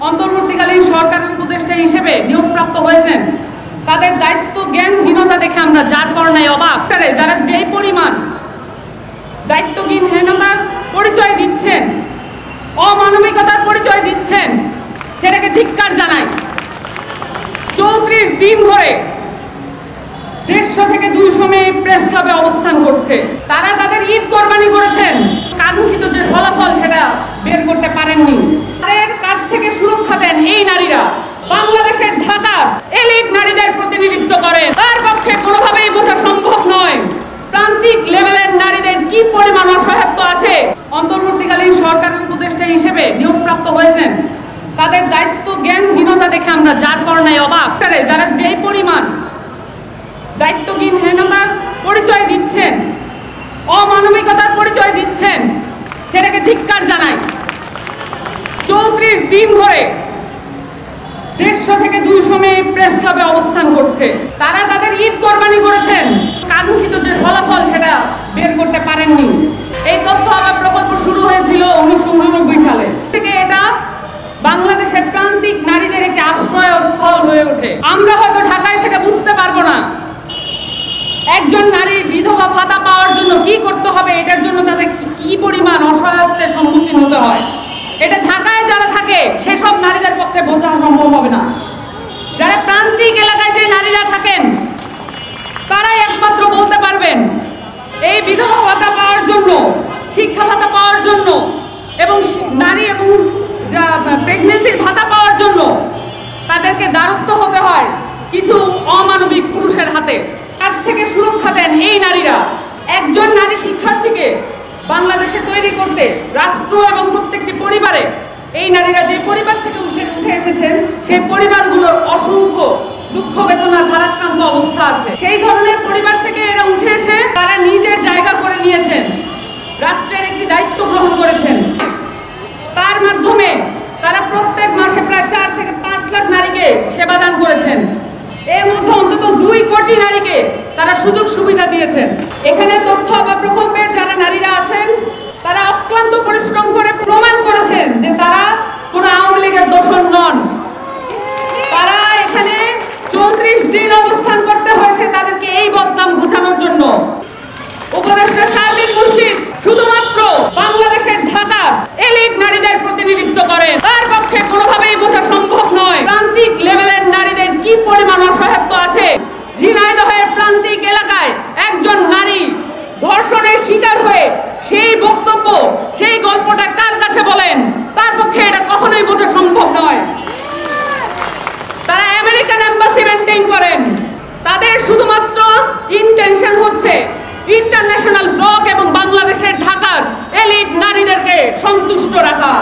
অন্তর্বর্তীকালীন সরকারের উপদেষ্টা হিসেবে নিয়োগপ্রাপ্ত হয়েছেন তাদের দায়িত্ব জ্ঞানহীনতা দেখে আমরা যার পর নাই অবাক। যারা যেই পরিমাণ দায়িত্বজ্ঞানহীনতার পরিচয় দিচ্ছেন, অমানবিকতার পরিচয় দিচ্ছেন, সেটাকে ধিক্কার জানাই। 34 দিন ধরে 150 থেকে 200 মেয়ে প্রেস ক্লাবে অবস্থান করছে। তারা তাদের ঈদ কোরবানি করেছেন, কাঙ্ক্ষিত যে ফলাফল সেটা বের করতে পারেননি। তাদের কাছ থেকে সুরক্ষা দেন এই নারীরা বাংলাদেশের ঢাকার এলিট নারীদের প্রতিনিধিত্ব করেন। তার পক্ষে কোনোভাবেই বোঝা সম্ভব নয় প্রান্তিক লেভেলের নারীদের কি পরিমাণ অসহায়ত্ব আছে। অন্তর্বর্তীকালীন সরকারের উপদেষ্টা হিসেবে নিয়োগপ্রাপ্ত হয়েছেন তাদের দায়িত্ব জ্ঞানহীনতা দেখে আমরা যার পর নাই অবাক। যারা যেই পরিমাণ দায়িত্বজ্ঞানহীনতার পরিচয় দিচ্ছেন, অমানবিকতার পরিচয় দিচ্ছেন, সেটাকে ধিক্কার জানাই। 34 দিন ধরে 150 থেকে 200 মেয়ে প্রেস ক্লাবে অবস্থান করছে। তারা তাদের ঈদ কোরবানি করেছেন, কাঙ্ক্ষিত যে ফলাফল সেটা বের করতে পারেননি। এই তথ্য আবার প্রকল্প শুরু হয়েছিল 1989 সালে থেকে। এটা বাংলাদেশের প্রান্তিক নারীদের একটি আশ্রয়স্থল হয়ে ওঠে। আমরা হয়তো ঢাকায় থেকে বুঝতে পারবো না একজন নারী বিধবা ভাতা পাওয়ার জন্য কি করতে হবে, এটার জন্য তাদের কি পরিমাণ অসহায়ত্বের সম্মুখীন হতে হয়। এটা ঢাকায় যারা থাকে সেসব নারীদের পক্ষে বোঝা সম্ভব হবে না। যারা প্রান্তিক এলাকায় যে নারীরা থাকেন তারাই একমাত্র বলতে পারবেন এই বিধবা ভাতা পাওয়ার জন্য, শিক্ষা ভাতা পাওয়ার জন্য এবং নারী এবং প্রেগনেন্সির ভাতা পাওয়ার জন্য তাদেরকে দ্বারস্থ হতে হয় কিছু অমানবিক পুরুষের হাতে। কাছ থেকে সুরক্ষা দেন এই নারীরা। একজন নারী শিক্ষার্থীকে বাংলাদেশে তৈরি করতে রাষ্ট্র এবং প্রত্যেকটি পরিবারে এই নারীরা যে পরিবার থেকে উঠে এসেছেন সেই পরিবারগুলোর অসংখ্য দুঃখ বেদনার ভারাক্রান্ত অবস্থা আছে। সেই ধরনের পরিবার থেকে এরা উঠে এসে তারা নিজের জায়গা করে নিয়েছেন, রাষ্ট্রের একটি দায়িত্ব গ্রহণ করেছেন। তার মাধ্যমে তারা প্রত্যেক মাসে প্রায় 4 থেকে 5 লাখ নারীকে সেবাদান করেছেন। এর মধ্যে অন্তত 2 কোটি নারীকে তারা সুযোগ সুবিধা দিয়েছেন। এখানে তথ্য বা প্রকল্পের যারা নারীরা আছেন তারা অক্লান্ত পরিশ্রম করে প্রমাণ করেছেন যে তারা কোনো আওয়ামী লীগের দোসর নন। তারা এখানে 34 দিন অবস্থান করতে হয়েছে তাদেরকে এই বদনাম ঘোচানোর জন্য। উপদেষ্টা শারমিন মুর্শিদ শুধুমাত্র বাংলাদেশের ঢাকার এলিট নারীদের প্রতিনিধিত্ব করেন। তার পক্ষে কোনোভাবেই বোঝা সম্ভব নয় প্রান্তিক লেভেলের নারীদের কি পরিমাণ অসহায়ত্ব আছে। ঝিনাইদহের প্রান্তিক এলাকায় একজন নারী ধর্ষণের শিকার হয়ে সেই বক্তব্য, সেই গল্পটা কার কাছে বলেন, তার পক্ষে এটা কখনোই বোঝা সম্ভব নয়। তারা আমেরিকান এম্বাসি মেইনটেইন করেন। তাদের শুধুমাত্র ইন্টেনশন হচ্ছে ইন্টারন্যাশনাল ব্লক এবং বাংলাদেশের ঢাকার এলিট নারীদেরকে সন্তুষ্ট রাখা।